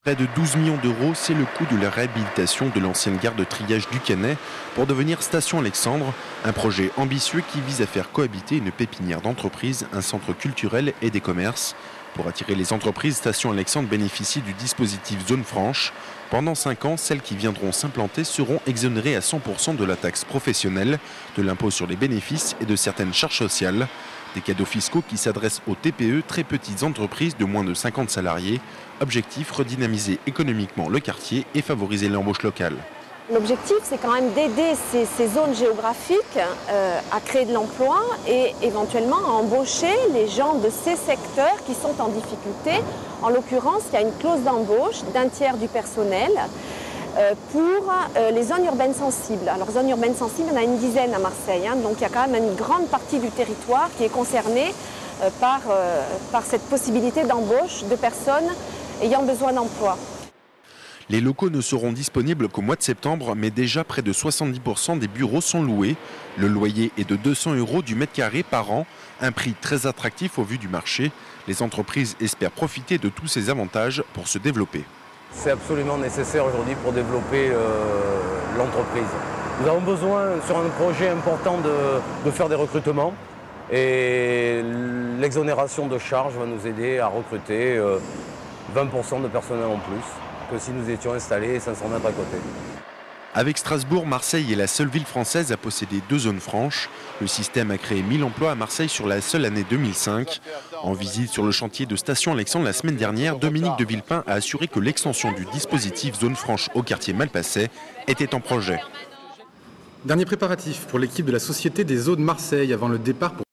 Près de 12 millions d'euros, c'est le coût de la réhabilitation de l'ancienne gare de triage du Canet pour devenir Station Alexandre, un projet ambitieux qui vise à faire cohabiter une pépinière d'entreprises, un centre culturel et des commerces. Pour attirer les entreprises, Station Alexandre bénéficie du dispositif Zone Franche. Pendant 5 ans, celles qui viendront s'implanter seront exonérées à 100% de la taxe professionnelle, de l'impôt sur les bénéfices et de certaines charges sociales. Des cadeaux fiscaux qui s'adressent aux TPE, très petites entreprises de moins de 50 salariés. Objectif, redynamiser économiquement le quartier et favoriser l'embauche locale. L'objectif, c'est quand même d'aider ces zones géographiques à créer de l'emploi et éventuellement à embaucher les gens de ces secteurs qui sont en difficulté. En l'occurrence, il y a une clause d'embauche d'un tiers du personnel pour les zones urbaines sensibles. Alors, zones urbaines sensibles, il y en a une dizaine à Marseille, donc il y a quand même une grande partie du territoire qui est concernée par cette possibilité d'embauche de personnes ayant besoin d'emploi. Les locaux ne seront disponibles qu'au mois de septembre, mais déjà près de 70% des bureaux sont loués. Le loyer est de 200 € du mètre carré par an, un prix très attractif au vu du marché. Les entreprises espèrent profiter de tous ces avantages pour se développer. C'est absolument nécessaire aujourd'hui pour développer l'entreprise. Nous avons besoin, sur un projet important, de faire des recrutements. Et l'exonération de charges va nous aider à recruter 20% de personnel en plus que si nous étions installés 500 mètres à côté. Avec Strasbourg, Marseille est la seule ville française à posséder 2 zones franches. Le système a créé 1000 emplois à Marseille sur la seule année 2005. En visite sur le chantier de Station Alexandre la semaine dernière, Dominique de Villepin a assuré que l'extension du dispositif zone franche au quartier Malpasset était en projet. Dernier préparatif pour l'équipe de la Société des Eaux de Marseille avant le départ pour